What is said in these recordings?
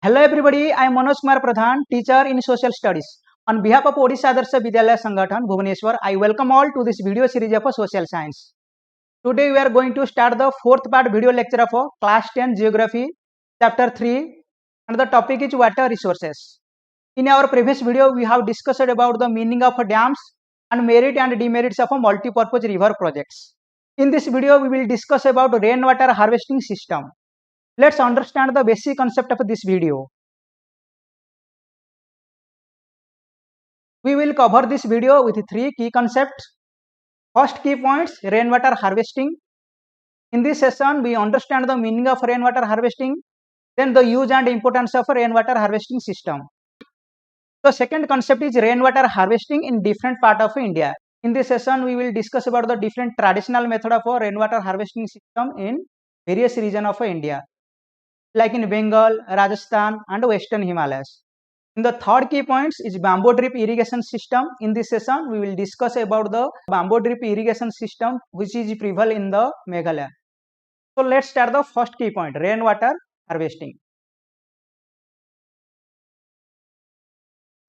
Hello everybody, I am Manoj Kumar Pradhan, teacher in social studies. On behalf of Odisha Adarsha Vidyalaya Sangathan, Bhubaneswar, I welcome all to this video series of social science. Today we are going to start the fourth part video lecture of class 10 geography, chapter 3, and the topic is water resources. In our previous video, we have discussed about the meaning of dams and merit and demerits of multi-purpose river projects. In this video, we will discuss about rainwater harvesting system. Let's understand the basic concept of this video. We will cover this video with three key concepts. First key points, rainwater harvesting. In this session, we understand the meaning of rainwater harvesting, then the use and importance of rainwater harvesting system. The second concept is rainwater harvesting in different part of India. In this session, we will discuss about the different traditional method of rainwater harvesting system in various regions of India, like in Bengal, Rajasthan, and Western Himalayas. In the third key points is bamboo drip irrigation system. In this session, we will discuss about the bamboo drip irrigation system which is prevalent in the Meghalaya. So let's start the first key point, rainwater harvesting.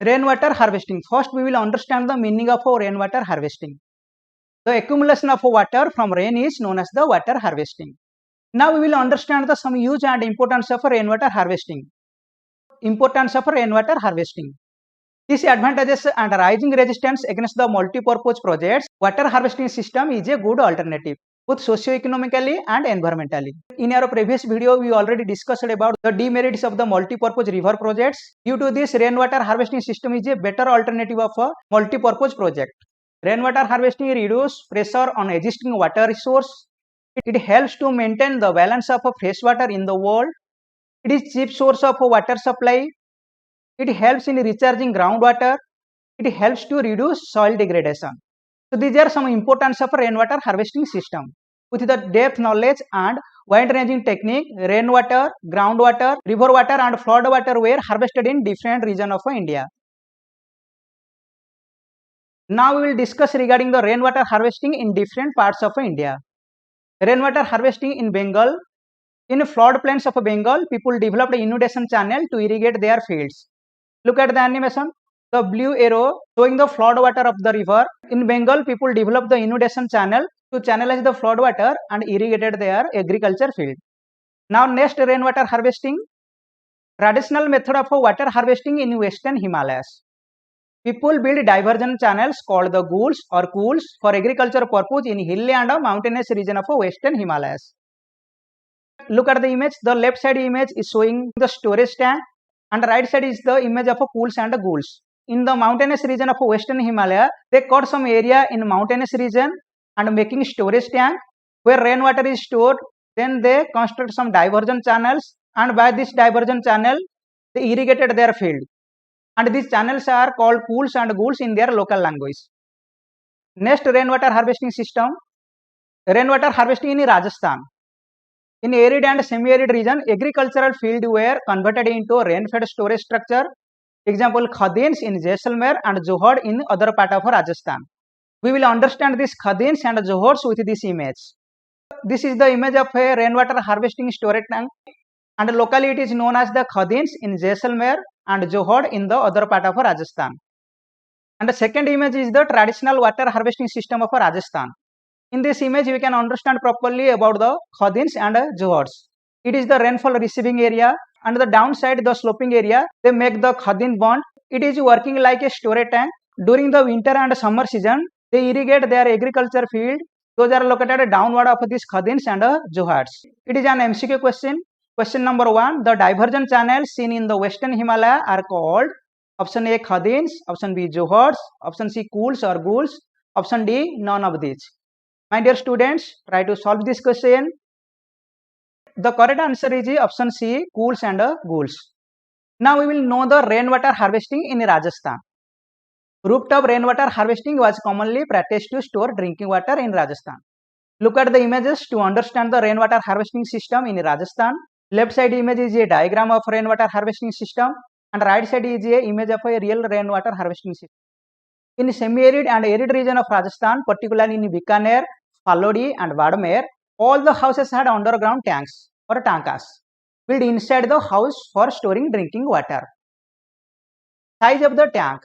Rainwater harvesting. First, we will understand the meaning of rainwater harvesting. The accumulation of water from rain is known as the water harvesting. Now we will understand the some use and importance of rainwater harvesting. Importance of rainwater harvesting. These advantages and rising resistance against the multi-purpose projects, water harvesting system is a good alternative, both socio-economically and environmentally. In our previous video, we already discussed about the demerits of the multi-purpose river projects. Due to this, rainwater harvesting system is a better alternative of a multi-purpose project. Rainwater harvesting reduces pressure on existing water resource. It helps to maintain the balance of fresh water in the world. It is cheap source of water supply. It helps in recharging groundwater. It helps to reduce soil degradation. So these are some importance of rainwater harvesting system. With the depth knowledge and wide ranging technique, rainwater, groundwater, river water and flood water were harvested in different regions of India. Now we will discuss regarding the rainwater harvesting in different parts of India. Rainwater harvesting in Bengal. In floodplains of Bengal, people developed inundation channel to irrigate their fields. Look at the animation. The blue arrow showing the flood water of the river. In Bengal, people developed the inundation channel to channelize the flood water and irrigated their agriculture field. Now next, rainwater harvesting. Traditional method of water harvesting in Western Himalayas. People build diversion channels called the guls or cools for agriculture purpose in hilly and mountainous region of Western Himalayas. Look at the image. The left side image is showing the storage tank and the right side is the image of pools and guls. In the mountainous region of Western Himalaya, they cut some area in mountainous region and making storage tank where rainwater is stored. Then they construct some diversion channels and by this diversion channel, they irrigated their field. And these channels are called pools and guls in their local language. Next, rainwater harvesting system. Rainwater harvesting in Rajasthan. In arid and semi-arid region, agricultural fields were converted into rain-fed storage structure. Example, Khadins in Jaisalmer and Johor in other part of Rajasthan. We will understand this Khadins and Johors with this image. This is the image of a rainwater harvesting storage tank and locally it is known as the Khadins in Jaisalmer and Johor in the other part of Rajasthan. And the second image is the traditional water harvesting system of Rajasthan. In this image, we can understand properly about the Khadins and Johors. It is the rainfall receiving area and the downside, the sloping area, they make the Khadin bond. It is working like a storage tank. During the winter and summer season, they irrigate their agriculture field. Those are located downward of these Khadins and Johors. It is an MCQ question. Question number 1. The diversion channels seen in the Western Himalaya are called option A Khadins, option B Johors, option C Cools or Guls, option D none of these. My dear students, try to solve this question. The correct answer is option C, cools and guls. Now we will know the rainwater harvesting in Rajasthan. Rooftop rainwater harvesting was commonly practiced to store drinking water in Rajasthan. Look at the images to understand the rainwater harvesting system in Rajasthan. Left side image is a diagram of rainwater harvesting system and right side is a image of a real rainwater harvesting system. In semi-arid and arid region of Rajasthan, particularly in Bikaner, Phalodi and Badmer, all the houses had underground tanks or tankas. built inside the house for storing drinking water. Size of the tank.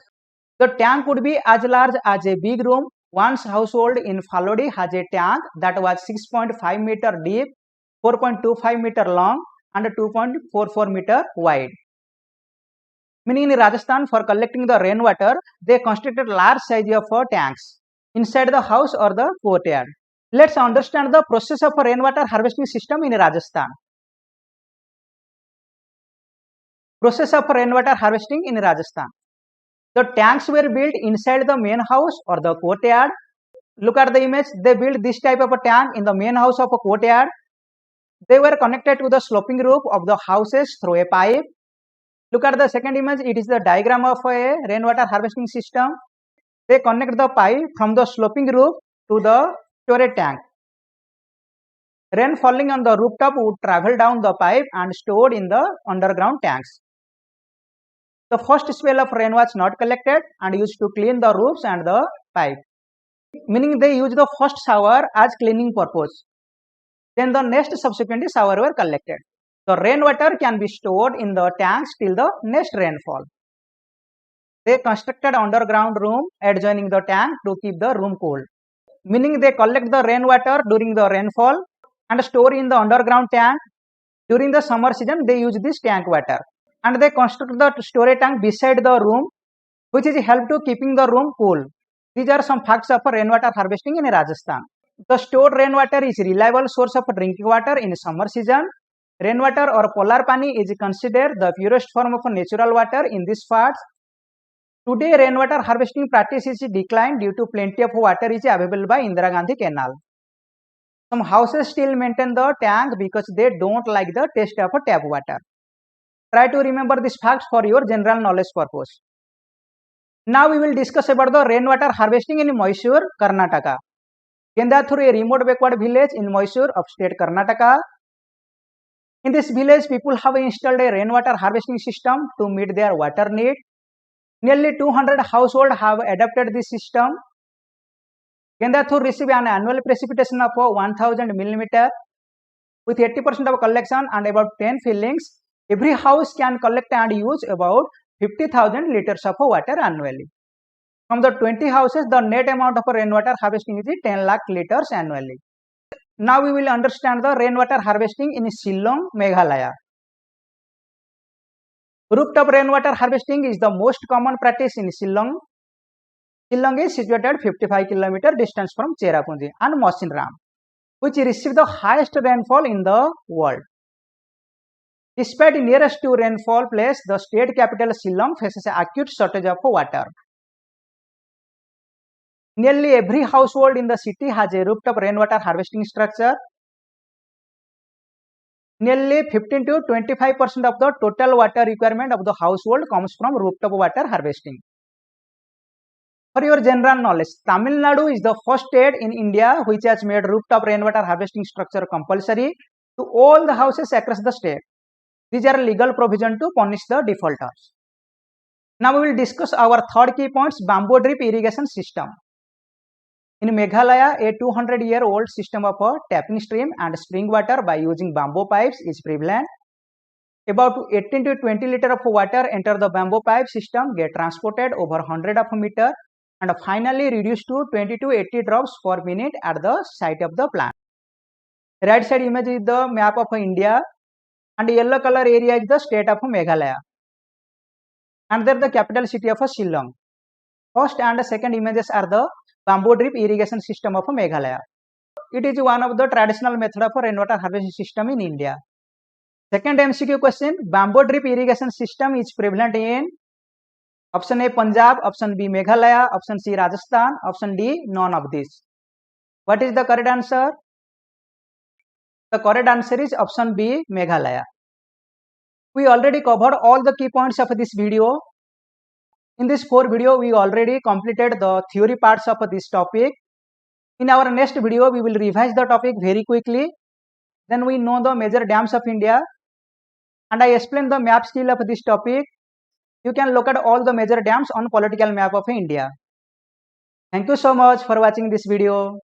The tank would be as large as a big room. One's household in Phalodi has a tank that was 6.5 meter deep, 4.25 meter long and 2.44 meter wide. Meaning in Rajasthan, for collecting the rainwater, they constructed large size of tanks inside the house or the courtyard. Let's understand the process of a rainwater harvesting system in Rajasthan. Process of rainwater harvesting in Rajasthan. The tanks were built inside the main house or the courtyard. Look at the image. They built this type of a tank in the main house of a courtyard. They were connected to the sloping roof of the houses through a pipe. Look at the second image. It is the diagram of a rainwater harvesting system. They connect the pipe from the sloping roof to the storage tank. Rain falling on the rooftop would travel down the pipe and stored in the underground tanks. The first spell of rain was not collected and used to clean the roofs and the pipe. Meaning they used the first shower as cleaning purpose. Then the next subsequent shower were collected. The rainwater can be stored in the tanks till the next rainfall. They constructed underground room adjoining the tank to keep the room cool. Meaning they collect the rainwater during the rainfall and store in the underground tank. During the summer season, they use this tank water. And they construct the storage tank beside the room, which is help to keeping the room cool. These are some facts of rainwater harvesting in Rajasthan. The stored rainwater is reliable source of drinking water in summer season. Rainwater or polar pani is considered the purest form of natural water in these parts. Today, rainwater harvesting practice is declined due to plenty of water is available by Indira Gandhi Canal. Some houses still maintain the tank because they don't like the taste of tap water. Try to remember these facts for your general knowledge purpose. Now we will discuss about the rainwater harvesting in Mysore, Karnataka. Kendathur, a remote backward village in Mysore, upstate Karnataka. In this village, people have installed a rainwater harvesting system to meet their water need. Nearly 200 households have adopted this system. Kendathur receives an annual precipitation of 1000 mm with 80% of collection and about 10 fillings. Every house can collect and use about 50,000 liters of water annually. From the 20 houses, the net amount of rainwater harvesting is 10 lakh liters annually. Now we will understand the rainwater harvesting in Shillong, Meghalaya. Rooftop rainwater harvesting is the most common practice in Shillong. Shillong is situated 55 km distance from Cherrapunji and Mawsynram, which receive the highest rainfall in the world. Despite nearest to rainfall place, the state capital Shillong faces an acute shortage of water. Nearly every household in the city has a rooftop rainwater harvesting structure. Nearly 15 to 25% of the total water requirement of the household comes from rooftop water harvesting. For your general knowledge, Tamil Nadu is the first state in India which has made rooftop rainwater harvesting structure compulsory to all the houses across the state. These are legal provision to punish the defaulters. Now we will discuss our third key points, bamboo drip irrigation system. In Meghalaya, a 200-year-old system of tapping stream and spring water by using bamboo pipes is prevalent. About 18 to 20 liters of water enter the bamboo pipe system, get transported over 100 of meter and finally reduced to 20 to 80 drops per minute at the site of the plant. Right side image is the map of India and yellow color area is the state of Meghalaya. And there the capital city of Shillong. First and second images are the bamboo drip irrigation system of Meghalaya. It is one of the traditional method of rainwater harvesting system in India. Second MCQ question, bamboo drip irrigation system is prevalent in option A Punjab, option B Meghalaya, option C Rajasthan, option D none of these. What is the correct answer? The correct answer is option B Meghalaya. We already covered all the key points of this video. In this 4 video, we already completed the theory parts of this topic. In our next video, we will revise the topic very quickly. Then we know the major dams of India. And I explain the map skill of this topic. You can look at all the major dams on political map of India. Thank you so much for watching this video.